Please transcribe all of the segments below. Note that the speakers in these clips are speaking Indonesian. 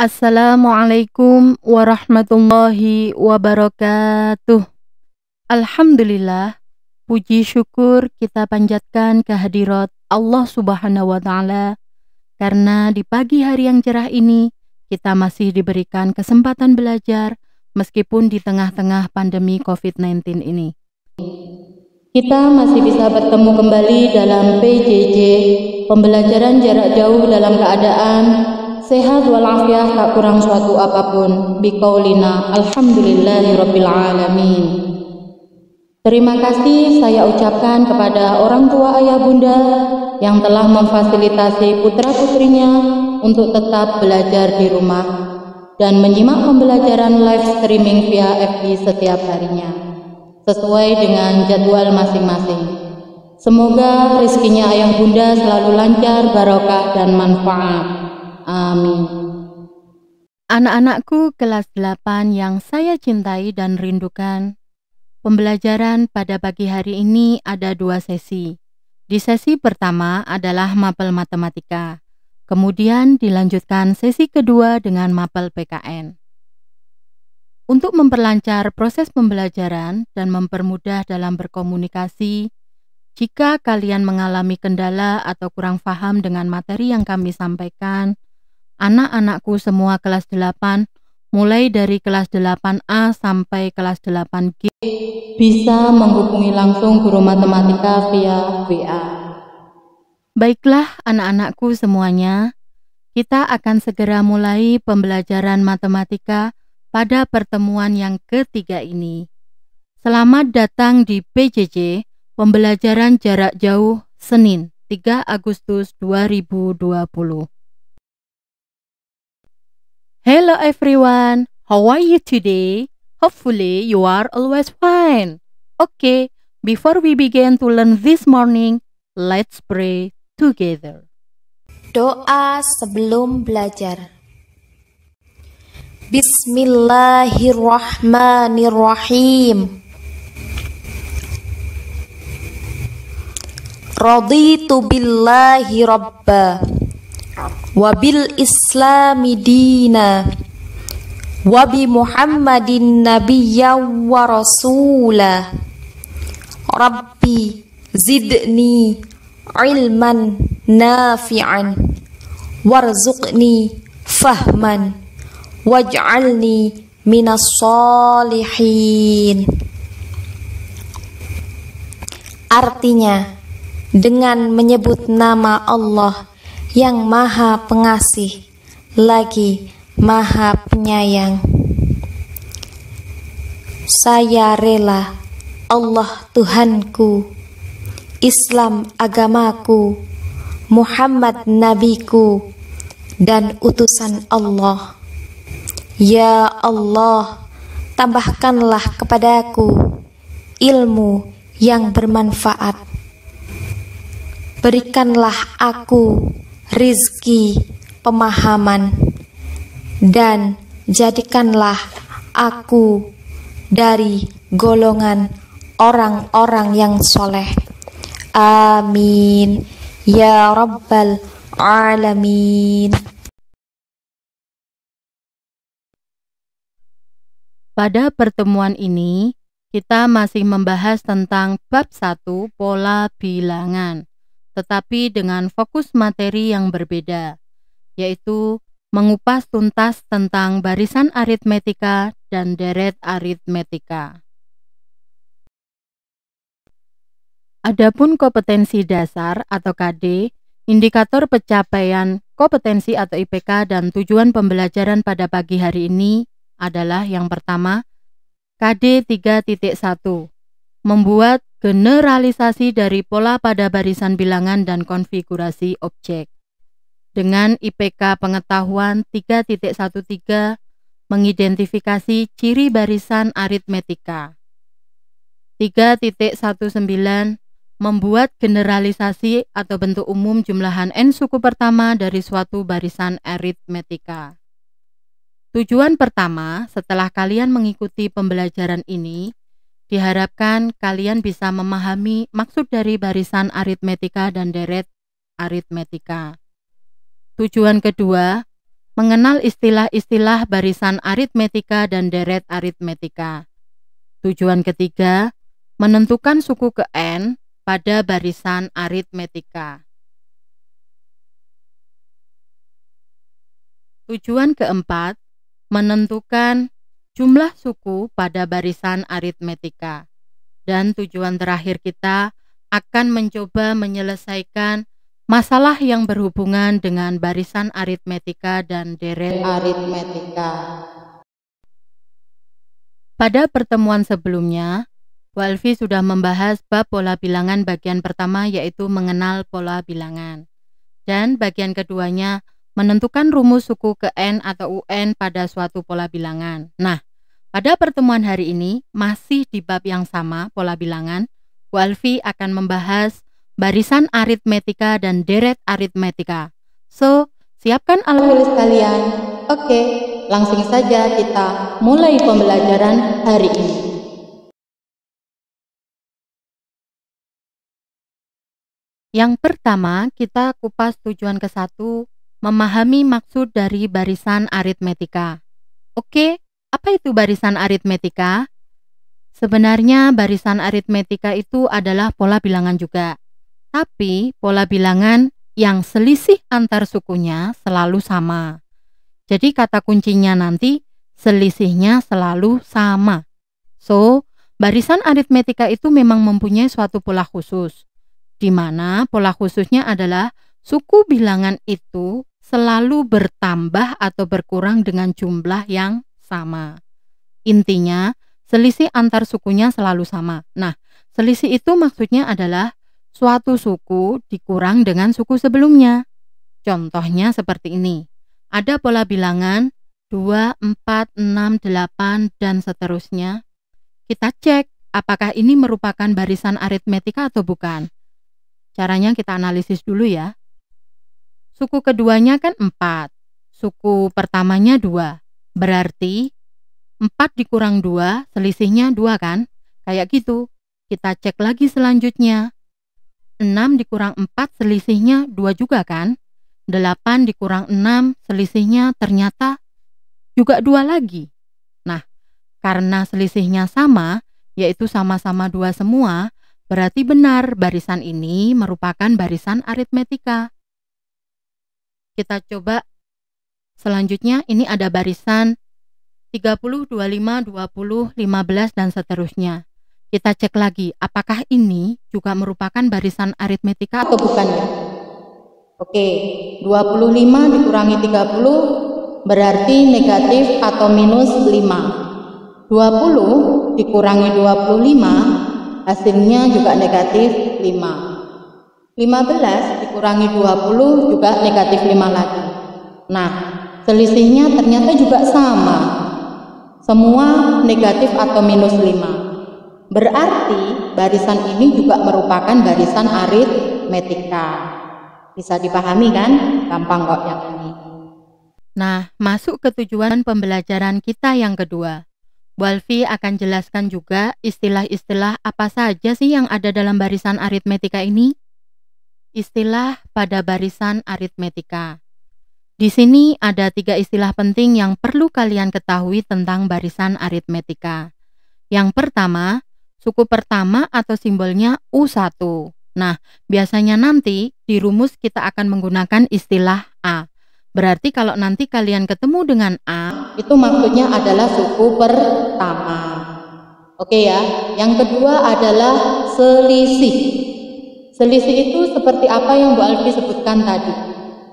Assalamualaikum warahmatullahi wabarakatuh. Alhamdulillah, puji syukur kita panjatkan kehadirat Allah Subhanahu wa Ta'ala, karena di pagi hari yang cerah ini kita masih diberikan kesempatan belajar meskipun di tengah-tengah pandemi COVID-19 ini. Kita masih bisa bertemu kembali dalam PJJ, pembelajaran jarak jauh dalam keadaan sehat walafiat, tak kurang suatu apapun. Biqaulina alhamdulillahirabbil alamin. Terima kasih saya ucapkan kepada orang tua ayah bunda yang telah memfasilitasi putra-putrinya untuk tetap belajar di rumah dan menyimak pembelajaran live streaming via FB setiap harinya sesuai dengan jadwal masing-masing. Semoga rezekinya ayah bunda selalu lancar, barokah dan manfaat. Amin. Anak-anakku kelas 8 yang saya cintai dan rindukan, pembelajaran pada pagi hari ini ada 2 sesi. Di sesi pertama adalah mapel matematika, kemudian dilanjutkan sesi kedua dengan mapel PKN. Untuk memperlancar proses pembelajaran dan mempermudah dalam berkomunikasi, jika kalian mengalami kendala atau kurang paham dengan materi yang kami sampaikan, anak-anakku semua kelas 8, mulai dari kelas 8A sampai kelas 8G, bisa menghubungi langsung guru matematika via WA. Baiklah anak-anakku semuanya, kita akan segera mulai pembelajaran matematika pada pertemuan yang ketiga ini. Selamat datang di PJJ, pembelajaran jarak jauh, Senin, 3 Agustus 2020. Hello everyone, how are you today? Hopefully you are always fine. Okay, before we begin to learn this morning, let's pray together. Doa sebelum belajar. Bismillahirrahmanirrahim. Raditu billahi rabba wabil islami dina wabi muhammadin nabiyya wa rasula. Rabbi zidni ilman nafi'an warzuqni fahman waj'alni minas solihin. Artinya, dengan menyebut nama Allah yang Maha Pengasih lagi Maha Penyayang, saya rela Allah Tuhanku, Islam agamaku, Muhammad nabiku dan utusan Allah. Ya Allah, tambahkanlah kepadaku ilmu yang bermanfaat. Berikanlah aku rizki pemahaman dan jadikanlah aku dari golongan orang-orang yang soleh. Amin ya rabbal alamin. Pada pertemuan ini, kita masih membahas tentang bab 1 pola bilangan, tetapi dengan fokus materi yang berbeda, yaitu mengupas tuntas tentang barisan aritmetika dan deret aritmetika. Adapun kompetensi dasar atau KD, indikator pencapaian kompetensi atau IPK dan tujuan pembelajaran pada pagi hari ini adalah yang pertama, KD 3.1, membuat generalisasi dari pola pada barisan bilangan dan konfigurasi objek. Dengan IPK pengetahuan 3.13, mengidentifikasi ciri barisan aritmetika. 3.19, membuat generalisasi atau bentuk umum jumlahan n suku pertama dari suatu barisan aritmetika. Tujuan pertama, setelah kalian mengikuti pembelajaran ini, diharapkan kalian bisa memahami maksud dari barisan aritmetika dan deret aritmetika. Tujuan kedua, mengenal istilah-istilah barisan aritmetika dan deret aritmetika. Tujuan ketiga, menentukan suku ke N pada barisan aritmetika. Tujuan keempat, menentukan jumlah suku pada barisan aritmetika. Dan tujuan terakhir kita akan mencoba menyelesaikan masalah yang berhubungan dengan barisan aritmetika dan deret aritmetika. Pada pertemuan sebelumnya, Bu Alfi sudah membahas bab pola bilangan bagian pertama, yaitu mengenal pola bilangan. Dan bagian keduanya, menentukan rumus suku ke N atau UN pada suatu pola bilangan. Nah, pada pertemuan hari ini, masih di bab yang sama, pola bilangan, Bu Alfi akan membahas barisan aritmetika dan deret aritmetika. So, siapkan alat tulis kalian. Oke, langsung saja kita mulai pembelajaran hari ini. Yang pertama, kita kupas tujuan ke-1, memahami maksud dari barisan aritmetika. Oke, apa itu barisan aritmetika? Sebenarnya barisan aritmetika itu adalah pola bilangan juga. Tapi pola bilangan yang selisih antar sukunya selalu sama. Jadi kata kuncinya nanti selisihnya selalu sama. So, barisan aritmetika itu memang mempunyai suatu pola khusus, di mana pola khususnya adalah suku bilangan itu selalu bertambah atau berkurang dengan jumlah yang sama. Intinya, selisih antar sukunya selalu sama. Nah, selisih itu maksudnya adalah suatu suku dikurang dengan suku sebelumnya. Contohnya seperti ini. Ada pola bilangan 2, 4, 6, 8, dan seterusnya. Kita cek apakah ini merupakan barisan aritmetika atau bukan. Caranya kita analisis dulu ya. Suku keduanya kan 4, suku pertamanya 2, berarti 4 dikurang 2, selisihnya 2 kan? Kayak gitu. Kita cek lagi selanjutnya. 6 dikurang 4, selisihnya 2 juga kan? 8 dikurang 6, selisihnya ternyata juga 2 lagi. Nah, karena selisihnya sama, yaitu sama-sama 2 semua, berarti benar barisan ini merupakan barisan aritmetika. Kita coba selanjutnya, ini ada barisan 30, 25, 20, 15, dan seterusnya. Kita cek lagi, apakah ini juga merupakan barisan aritmetika atau bukan ya? Oke, 25 dikurangi 30 berarti negatif atau minus 5. 20 dikurangi 25 hasilnya juga negatif 5. 15 dikurangi 20 juga negatif 5 lagi. Nah, selisihnya ternyata juga sama. Semua negatif atau minus 5. Berarti barisan ini juga merupakan barisan aritmetika. Bisa dipahami kan? Gampang kok yang ini. Nah, masuk ke tujuan pembelajaran kita yang kedua. Bu Alfi akan jelaskan juga istilah-istilah apa saja sih yang ada dalam barisan aritmetika ini. Istilah pada barisan aritmetika. Di sini ada 3 istilah penting yang perlu kalian ketahui tentang barisan aritmetika. Yang pertama, suku pertama atau simbolnya U1. Nah, biasanya nanti di rumus kita akan menggunakan istilah A. Berarti kalau nanti kalian ketemu dengan A, itu maksudnya adalah suku pertama. Oke ya. Yang kedua adalah selisih. Selisih itu seperti apa yang Bu Alfi sebutkan tadi.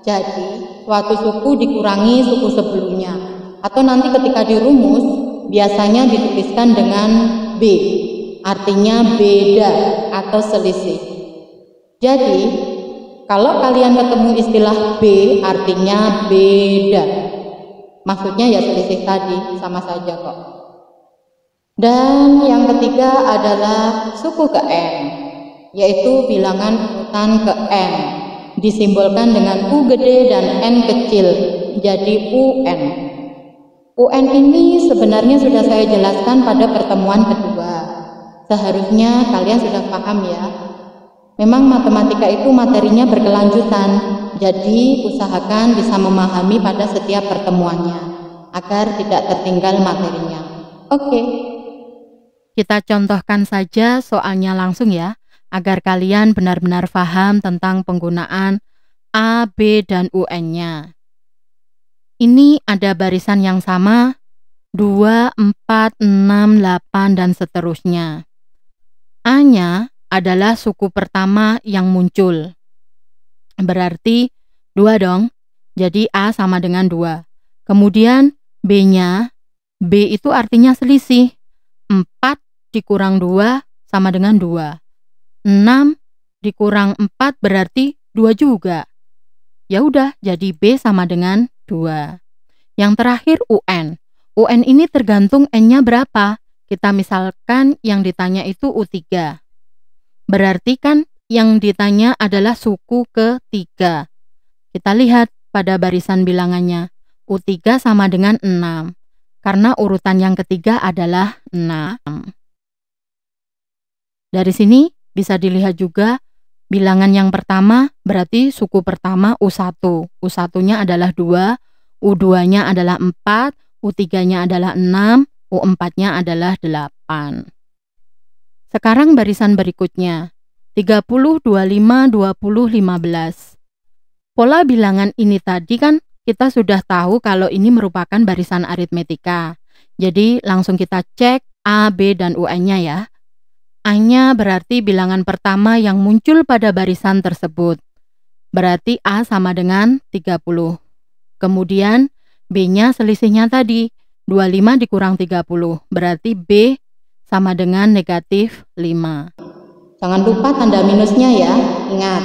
Jadi, suatu suku dikurangi suku sebelumnya. Atau nanti ketika dirumus, biasanya dituliskan dengan B. Artinya beda atau selisih. Jadi, kalau kalian ketemu istilah B, artinya beda. Maksudnya ya selisih tadi, sama saja kok. Dan yang ketiga adalah suku ke N, yaitu bilangan urutan ke N, disimbolkan dengan U gede dan N kecil, jadi UN. UN ini sebenarnya sudah saya jelaskan pada pertemuan kedua. Seharusnya kalian sudah paham ya. Memang matematika itu materinya berkelanjutan, jadi usahakan bisa memahami pada setiap pertemuannya, agar tidak tertinggal materinya. Oke. Kita contohkan saja soalnya langsung ya, agar kalian benar-benar paham tentang penggunaan A, B, dan UN-nya. Ini ada barisan yang sama, 2, 4, 6, 8, dan seterusnya. A-nya adalah suku pertama yang muncul. Berarti 2 dong. Jadi A sama dengan 2. Kemudian B-nya, B itu artinya selisih. 4 dikurang 2 sama dengan 2. 6 dikurang 4 berarti 2 juga. Ya udah, jadi B sama dengan 2. Yang terakhir UN. UN ini tergantung N-nya berapa. Kita misalkan yang ditanya itu U3. Berarti kan yang ditanya adalah suku ketiga. Kita lihat pada barisan bilangannya. U3 sama dengan 6. Karena urutan yang ketiga adalah 6. Dari sini bisa dilihat juga bilangan yang pertama berarti suku pertama U1. U1-nya adalah 2, U2-nya adalah 4, U3-nya adalah 6, U4-nya adalah 8. Sekarang barisan berikutnya, 30, 25, 20, 15. Pola bilangan ini tadi kan kita sudah tahu kalau ini merupakan barisan aritmetika. Jadi langsung kita cek A, B, dan UN-nya ya. A-nya berarti bilangan pertama yang muncul pada barisan tersebut. Berarti A sama dengan 30. Kemudian B-nya selisihnya tadi, 25 dikurang 30. Berarti B sama dengan negatif 5. Jangan lupa tanda minusnya ya, ingat.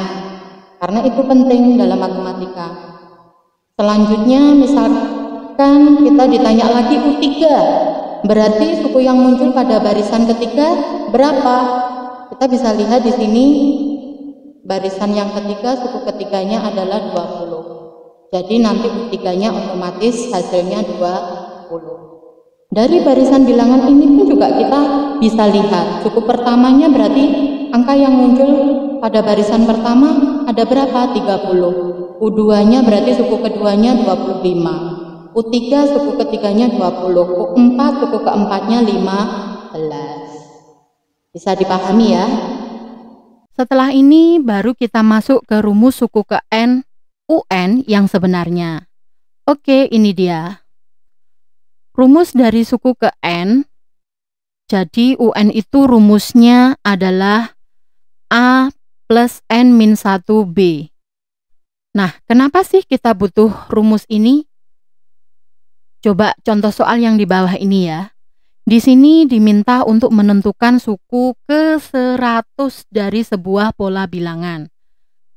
Karena itu penting dalam matematika. Selanjutnya misalkan kita ditanya lagi U3. Berarti suku yang muncul pada barisan ketiga berapa? Kita bisa lihat di sini barisan yang ketiga, suku ketiganya adalah 20. Jadi nanti U3-nya otomatis hasilnya 20. Dari barisan bilangan ini pun juga kita bisa lihat suku pertamanya berarti angka yang muncul pada barisan pertama ada berapa? 30. U2-nya berarti suku keduanya 25. U3 suku ketiganya 20. U4 suku keempatnya 15. Bisa dipahami ya? Setelah ini baru kita masuk ke rumus suku ke N UN yang sebenarnya. Oke, ini dia. Rumus dari suku ke N, jadi UN itu rumusnya adalah A plus N min 1B. Nah, kenapa sih kita butuh rumus ini? Coba contoh soal yang di bawah ini ya. Di sini diminta untuk menentukan suku ke 100 dari sebuah pola bilangan.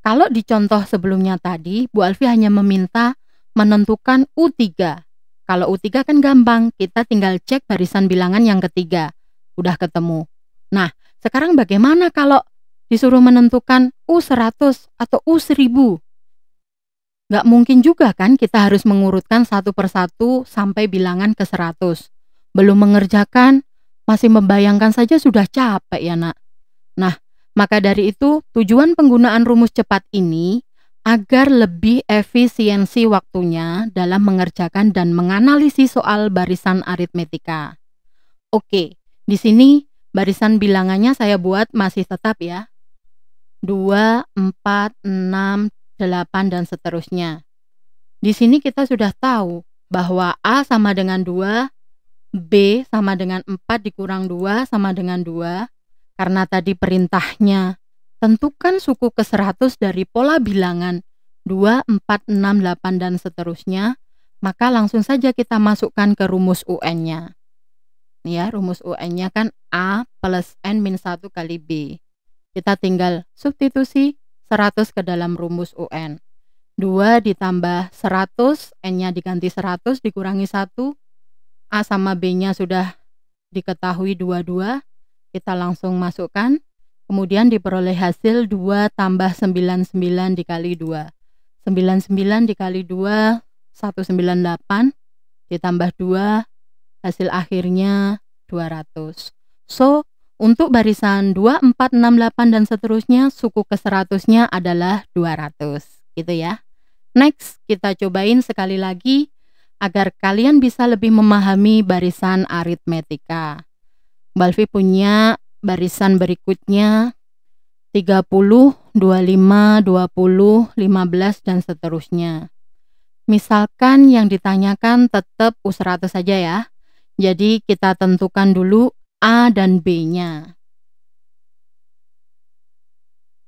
Kalau di contoh sebelumnya tadi, Bu Alfi hanya meminta menentukan U3. Kalau U3 kan gampang, kita tinggal cek barisan bilangan yang ketiga. Udah ketemu. Nah, sekarang bagaimana kalau disuruh menentukan U100 atau U1000? Nggak mungkin juga kan kita harus mengurutkan satu persatu sampai bilangan ke 100. Belum mengerjakan, masih membayangkan saja sudah capek ya nak. Nah, maka dari itu tujuan penggunaan rumus cepat ini agar lebih efisiensi waktunya dalam mengerjakan dan menganalisis soal barisan aritmetika. Oke, di sini barisan bilangannya saya buat masih tetap ya. 2, 4, 6, 8, dan seterusnya. Di sini kita sudah tahu bahwa A sama dengan 2, B sama dengan 4 dikurang 2 sama dengan 2. Karena tadi perintahnya tentukan suku ke 100 dari pola bilangan 2, 4, 6, 8, dan seterusnya, maka langsung saja kita masukkan ke rumus UN-nya. Ya, rumus UN-nya kan A plus N min 1 kali B. Kita tinggal substitusi 100 ke dalam rumus UN. 2 ditambah 100, N-nya diganti 100 dikurangi 1, A sama B-nya sudah diketahui 22, kita langsung masukkan, kemudian diperoleh hasil 2 tambah 99 dikali 2. 99 dikali 2, 198, ditambah 2, hasil akhirnya 200. So, untuk barisan 2, 4, 6, 8 dan seterusnya suku ke-100-nya adalah 200 gitu ya. Next, kita cobain sekali lagi agar kalian bisa lebih memahami barisan aritmetika. Balfi punya barisan berikutnya 30, 25, 20, 15 dan seterusnya. Misalkan yang ditanyakan tetap U100 saja ya. Jadi kita tentukan dulu A dan B-nya.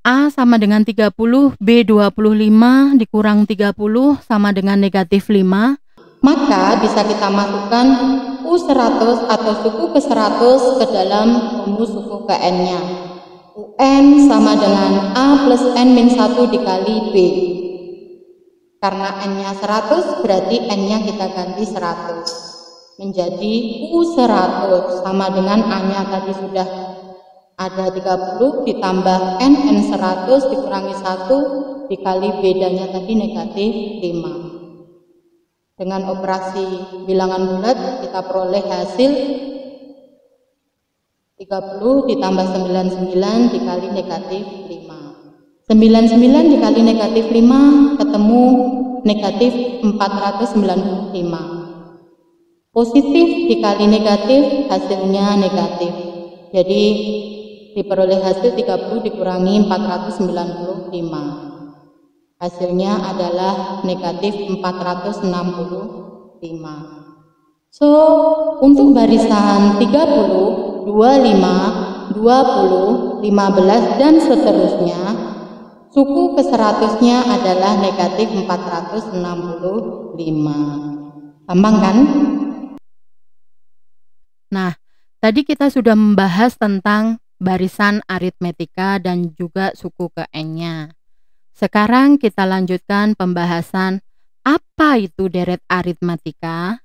A sama dengan 30, B 25 dikurang 30 sama dengan negatif 5. Maka bisa kita masukkan U100 atau suku ke-100 ke dalam rumus suku ke N-nya. UN sama dengan A plus N min 1 dikali B. Karena N-nya 100 berarti N-nya kita ganti 100. Menjadi U100 sama dengan A-nya tadi sudah ada 30 ditambah N 100 dikurangi 1 dikali bedanya tadi negatif 5. Dengan operasi bilangan bulat kita peroleh hasil 30 ditambah 99 dikali negatif 5. 99 dikali negatif 5 ketemu negatif 495. Positif dikali negatif hasilnya negatif. Jadi diperoleh hasil 30 dikurangi 495. Hasilnya adalah negatif 465. So, untuk barisan 30, 25, 20, 15 dan seterusnya, suku ke-100-nya adalah negatif 465. Gampang kan? Nah, tadi kita sudah membahas tentang barisan aritmetika dan juga suku ke N-nya. Sekarang kita lanjutkan pembahasan apa itu deret aritmetika.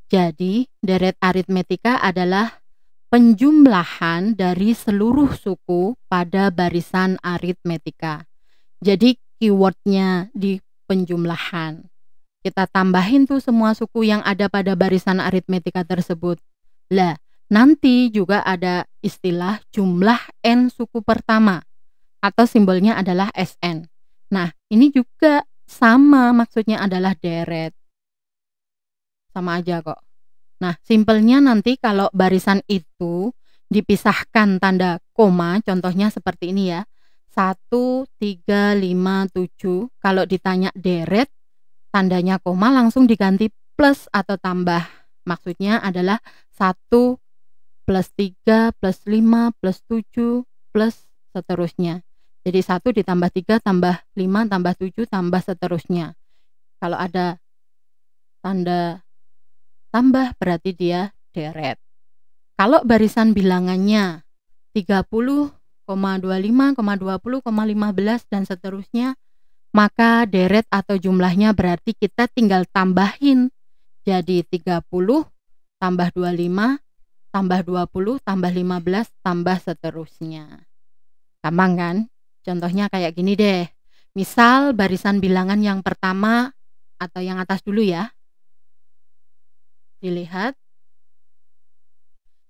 Jadi, deret aritmetika adalah penjumlahan dari seluruh suku pada barisan aritmetika. Jadi, keywordnya di penjumlahan. Kita tambahin tuh semua suku yang ada pada barisan aritmetika tersebut. Lah, nanti juga ada istilah jumlah N suku pertama atau simbolnya adalah SN. Nah, ini juga sama maksudnya adalah deret. Sama aja kok. Nah, simpelnya nanti kalau barisan itu dipisahkan tanda koma, contohnya seperti ini ya. 1, 3, 5, 7. Kalau ditanya deret, tandanya koma langsung diganti plus atau tambah. Maksudnya adalah 1 plus 3 plus 5 plus 7 plus seterusnya. Jadi 1 ditambah 3 tambah 5 tambah 7 tambah seterusnya. Kalau ada tanda tambah berarti dia deret. Kalau barisan bilangannya 30, 25, 20, 15 dan seterusnya, maka deret atau jumlahnya berarti kita tinggal tambahin. Jadi 30 tambah 25 tambah 20 tambah 15 tambah seterusnya. Gampang kan? Contohnya kayak gini deh. Misal barisan bilangan yang pertama atau yang atas dulu ya. Dilihat.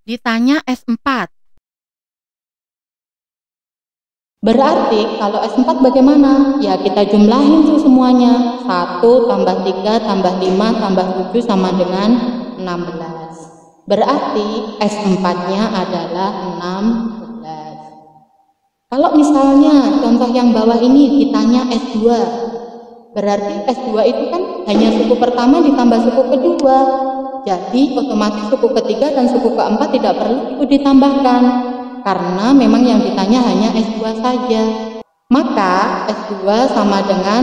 Ditanya S4. Berarti kalau S4 bagaimana? Ya kita jumlahin tuh semuanya. 1 tambah 3 tambah 5 tambah 7 sama dengan 16. Berarti S4-nya adalah 16. Kalau misalnya contoh yang bawah ini ditanya S2. Berarti S2 itu kan hanya suku pertama ditambah suku kedua. Jadi otomatis suku ketiga dan suku keempat tidak perlu itu ditambahkan. Karena memang yang ditanya hanya S2 saja. Maka S2 sama dengan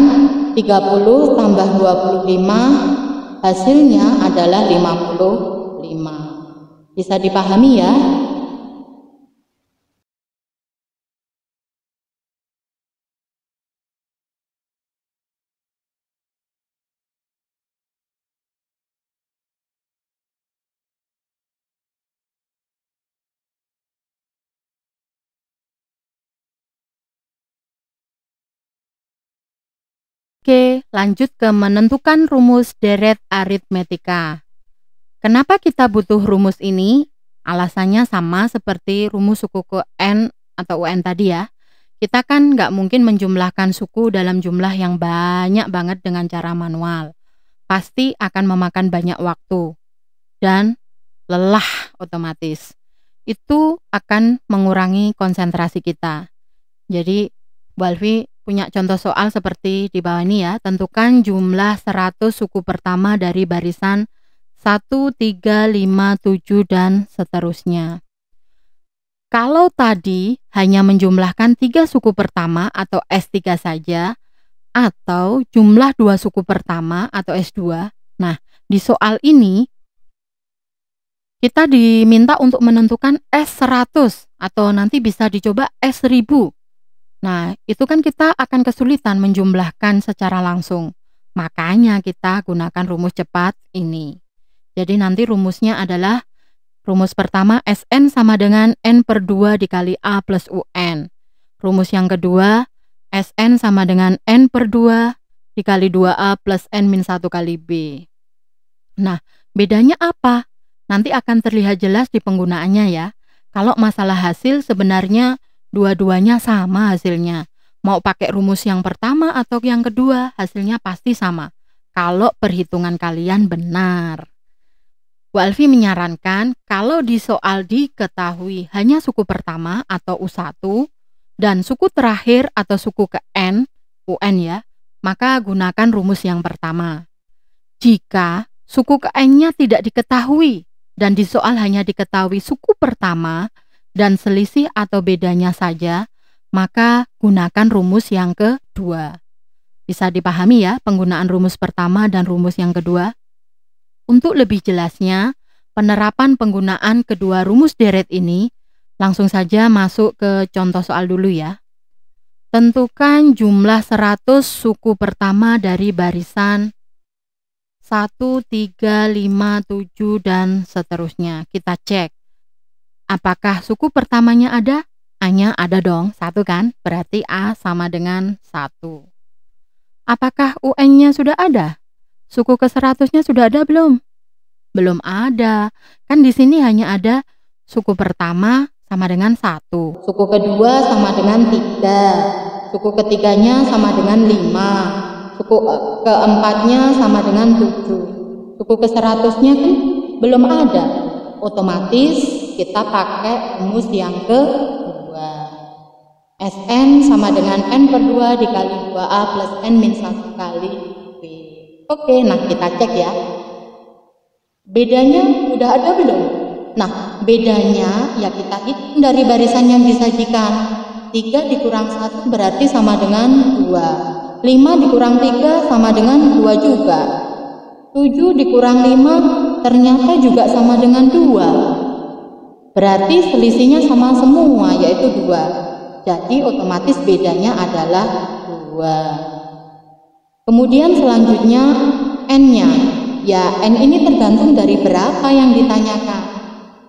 30 tambah 25, hasilnya adalah 55. Bisa dipahami ya? Oke, lanjut ke menentukan rumus deret aritmetika. Kenapa kita butuh rumus ini? Alasannya sama seperti rumus suku ke N atau UN tadi ya. Kita kan nggak mungkin menjumlahkan suku dalam jumlah yang banyak banget dengan cara manual. Pasti akan memakan banyak waktu dan lelah otomatis. Itu akan mengurangi konsentrasi kita. Jadi Bu Alfi punya contoh soal seperti di bawah ini ya. Tentukan jumlah 100 suku pertama dari barisan 1, 3, 5, 7 dan seterusnya. Kalau tadi hanya menjumlahkan 3 suku pertama atau S3 saja, atau jumlah 2 suku pertama atau S2. Nah, di soal ini kita diminta untuk menentukan S100 atau nanti bisa dicoba S1000. Nah, itu kan kita akan kesulitan menjumlahkan secara langsung. Makanya kita gunakan rumus cepat ini. Jadi nanti rumusnya adalah rumus pertama Sn sama dengan N/2 dikali A plus UN. Rumus yang kedua Sn sama dengan N/2 dikali 2A plus N-1 kali B. Nah, bedanya apa? Nanti akan terlihat jelas di penggunaannya ya. Kalau masalah hasil sebenarnya dua-duanya sama hasilnya. Mau pakai rumus yang pertama atau yang kedua, hasilnya pasti sama. Kalau perhitungan kalian benar. Bu Alfi menyarankan kalau di soal diketahui hanya suku pertama atau U1 dan suku terakhir atau suku ke N, UN ya, maka gunakan rumus yang pertama. Jika suku ke N-nya tidak diketahui dan di soal hanya diketahui suku pertama dan selisih atau bedanya saja, maka gunakan rumus yang kedua. Bisa dipahami ya penggunaan rumus pertama dan rumus yang kedua? Untuk lebih jelasnya, penerapan penggunaan kedua rumus deret ini, langsung saja masuk ke contoh soal dulu ya. Tentukan jumlah 100 suku pertama dari barisan 1, 3, 5, 7, dan seterusnya. Kita cek. Apakah suku pertamanya ada? A-nya ada dong, 1 kan? Berarti A sama dengan 1. Apakah UN-nya sudah ada? Suku ke 100-nya sudah ada belum? Belum ada. Kan di sini hanya ada suku pertama sama dengan 1. Suku kedua sama dengan 3. Suku ketiganya sama dengan 5. Suku keempatnya sama dengan 7. Suku ke 100-nya kan belum ada. Otomatis kita pakai rumus yang kedua. Sn sama dengan N/2 dikali 2A plus N-1 kali B. Oke, nah kita cek ya. Bedanya udah ada belum? Nah, bedanya ya kita hitung dari barisan yang disajikan. 3 dikurang 1 berarti sama dengan 2. 5 dikurang 3 sama dengan 2 juga. 7 dikurang 5 ternyata juga sama dengan 2. Berarti selisihnya sama semua, yaitu 2. Jadi otomatis bedanya adalah 2. Kemudian selanjutnya N-nya. Ya, N ini tergantung dari berapa yang ditanyakan.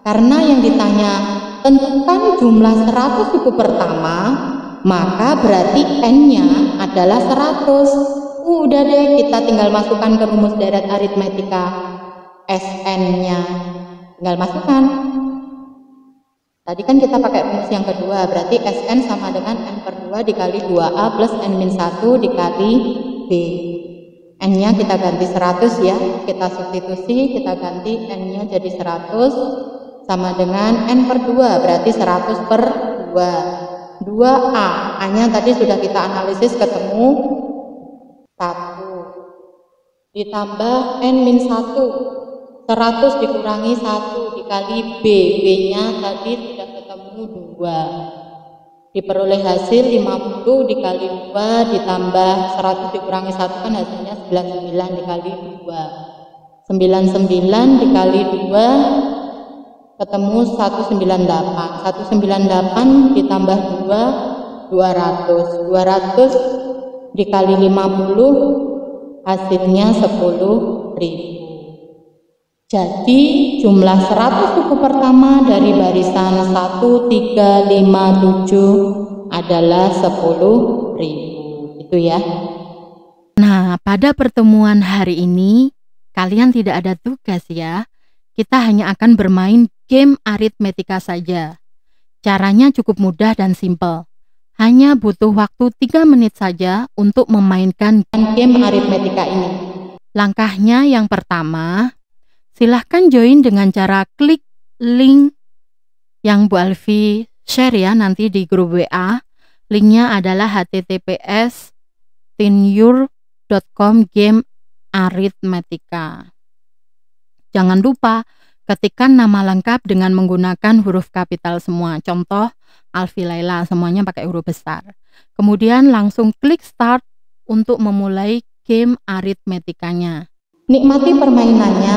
Karena yang ditanya tentukan jumlah 100 suku pertama, maka berarti N-nya adalah 100. Udah deh, kita tinggal masukkan ke rumus deret aritmetika. Sn-nya tinggal masukkan. Tadi kan kita pakai rumus yang kedua, berarti Sn sama dengan N/2 dikali 2A plus N-1 dikali B. N-nya kita ganti 100 ya, kita substitusi, kita ganti N-nya jadi 100 sama dengan N/2, berarti 100 per 2. 2A, A-nya tadi sudah kita analisis ketemu 1. Ditambah N-1, 100 dikurangi 1 dikali B, B-nya tadi sudah ketemu 2. Diperoleh hasil 50 dikali 2 ditambah 100 dikurangi 1 kan hasilnya 99 dikali 2. 99 dikali 2 ketemu 198. 198 ditambah 2 200. 200 dikali 50 hasilnya 10.000. Jadi jumlah 100 suku pertama dari barisan 1, 3, 5, 7 adalah 10.000. Itu ya. Nah, pada pertemuan hari ini kalian tidak ada tugas ya. Kita hanya akan bermain game aritmetika saja. Caranya cukup mudah dan simpel. Hanya butuh waktu 3 menit saja untuk memainkan game aritmetika ini. Langkahnya yang pertama, silahkan join dengan cara klik link yang Bu Alfi share ya nanti di grup WA. Linknya adalah https://tinyour.com game aritmetika. Jangan lupa ketikkan nama lengkap dengan menggunakan huruf kapital semua. Contoh Alfi Laila, semuanya pakai huruf besar. Kemudian langsung klik start untuk memulai game aritmetikanya. Nikmati permainannya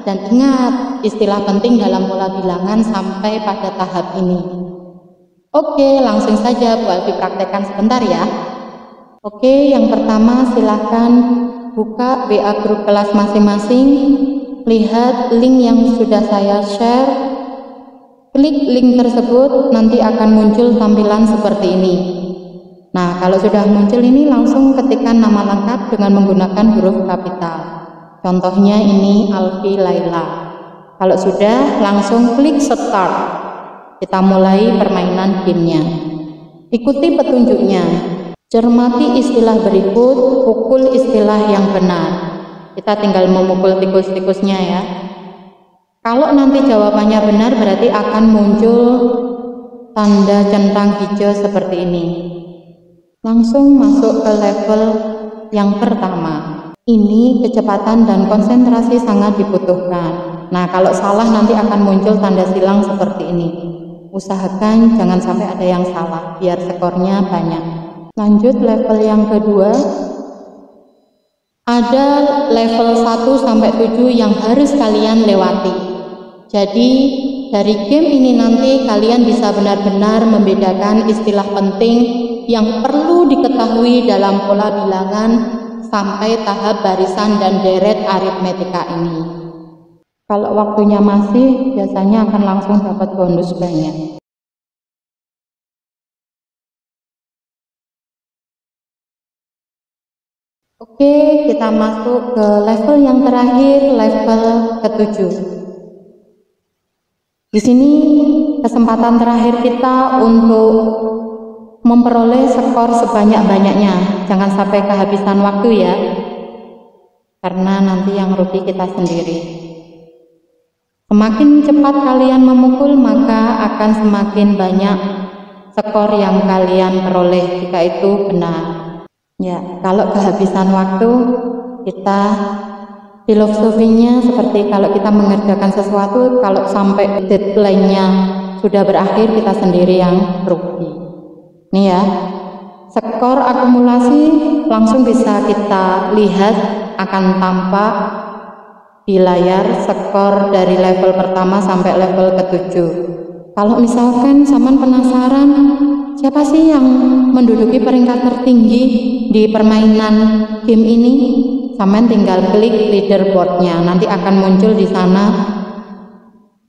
dan ingat istilah penting dalam pola bilangan sampai pada tahap ini. Oke, langsung saja Bu Alfi praktekkan sebentar ya. Oke, yang pertama silahkan buka WA grup kelas masing-masing. Lihat link yang sudah saya share. Klik link tersebut, nanti akan muncul tampilan seperti ini. Nah, kalau sudah muncul ini langsung ketikkan nama lengkap dengan menggunakan huruf kapital. Contohnya ini Alfi Laila. Kalau sudah, langsung klik start. Kita mulai permainan gamenya. Ikuti petunjuknya. Cermati istilah berikut, pukul istilah yang benar. Kita tinggal memukul tikus-tikusnya ya. Kalau nanti jawabannya benar berarti akan muncul tanda centang hijau seperti ini. Langsung masuk ke level yang pertama. Ini kecepatan dan konsentrasi sangat dibutuhkan. Nah, kalau salah nanti akan muncul tanda silang seperti ini. Usahakan jangan sampai ada yang salah biar skornya banyak. Lanjut level yang kedua. Ada level 1 sampai 7 yang harus kalian lewati. Jadi dari game ini nanti kalian bisa benar-benar membedakan istilah penting yang perlu diketahui dalam pola bilangan sampai tahap barisan dan deret aritmetika ini. Kalau waktunya masih, biasanya akan langsung dapat bonus banyak. Oke, kita masuk ke level yang terakhir, level ke-7. Di sini kesempatan terakhir kita untuk memperoleh skor sebanyak-banyaknya. Jangan sampai kehabisan waktu ya, karena nanti yang rugi kita sendiri. Semakin cepat kalian memukul, maka akan semakin banyak skor yang kalian peroleh jika itu benar. Ya, kalau kehabisan waktu, kita filosofinya seperti kalau kita mengerjakan sesuatu, kalau sampai deadline-nya sudah berakhir, kita sendiri yang rugi. Nih ya, skor akumulasi langsung bisa kita lihat akan tampak di layar skor dari level pertama sampai level ke-7. Kalau misalkan saman penasaran siapa sih yang menduduki peringkat tertinggi di permainan game ini, saman tinggal klik leaderboardnya, nanti akan muncul di sana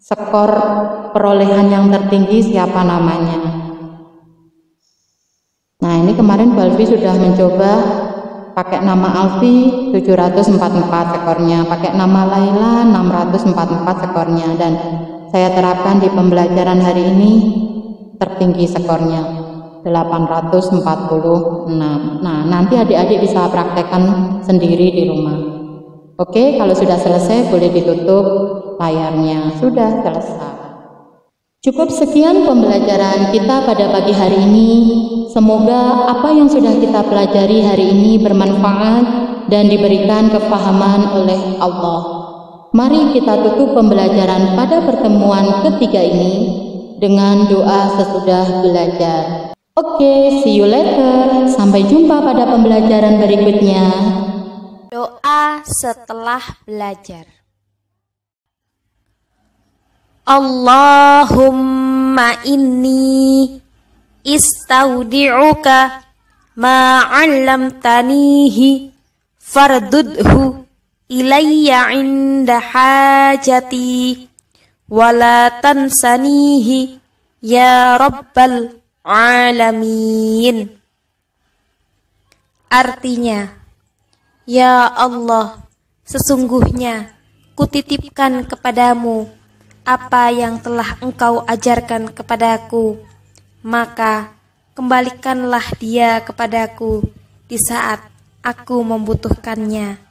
skor perolehan yang tertinggi siapa namanya. Nah, ini kemarin Bu Alfi sudah mencoba pakai nama Alfi 744 skornya, pakai nama Laila 644 skornya, dan saya terapkan di pembelajaran hari ini tertinggi skornya 846. Nah, nanti adik-adik bisa praktekkan sendiri di rumah. Oke, kalau sudah selesai boleh ditutup layarnya. Sudah selesai. Cukup sekian pembelajaran kita pada pagi hari ini. Semoga apa yang sudah kita pelajari hari ini bermanfaat dan diberikan kefahaman oleh Allah. Mari kita tutup pembelajaran pada pertemuan ketiga ini dengan doa sesudah belajar. Oke, see you later. Sampai jumpa pada pembelajaran berikutnya. Doa setelah belajar. Allahumma inni istaudi'uka ma 'allamtanihi fardudhu ilayya 'inda hajati wa la tansanihi ya rabbal alamin. Artinya, ya Allah, sesungguhnya kutitipkan kepadamu apa yang telah engkau ajarkan kepadaku, maka kembalikanlah dia kepadaku di saat aku membutuhkannya.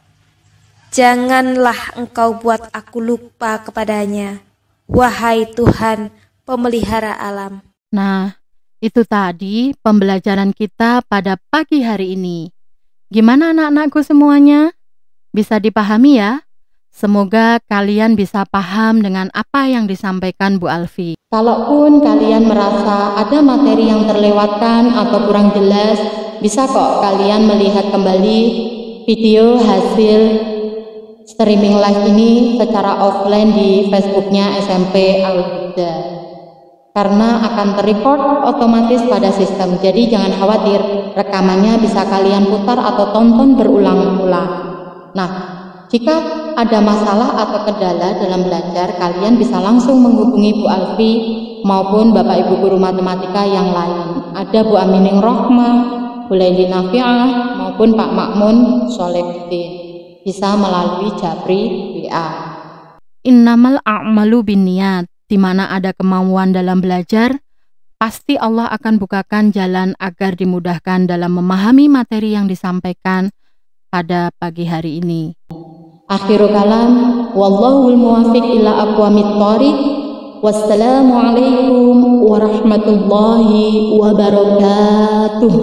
Janganlah engkau buat aku lupa kepadanya, wahai Tuhan pemelihara alam. Nah, itu tadi pembelajaran kita pada pagi hari ini. Gimana anak-anakku semuanya? Bisa dipahami ya? Semoga kalian bisa paham dengan apa yang disampaikan Bu Alfi. Kalaupun kalian merasa ada materi yang terlewatkan atau kurang jelas, bisa kok kalian melihat kembali video hasil streaming live ini secara offline di Facebooknya SMP Al-Huda. Karena akan terrecord otomatis pada sistem, jadi jangan khawatir, rekamannya bisa kalian putar atau tonton berulang-ulang. Nah, jika ada masalah atau kendala dalam belajar, kalian bisa langsung menghubungi Bu Alfi maupun Bapak Ibu Guru Matematika yang lain. Ada Bu Amining Rohmah, Bu Laili Nafi'ah, maupun Pak Makmun Solehuddin. Bisa melalui Japri WA. Innamal a'malu binniyat, di mana ada kemauan dalam belajar, pasti Allah akan bukakan jalan agar dimudahkan dalam memahami materi yang disampaikan pada pagi hari ini. Akhirul kalam, wallahul muwafiq ila aqwamit thoriq. Wassalamualaikum warahmatullahi wabarakatuh.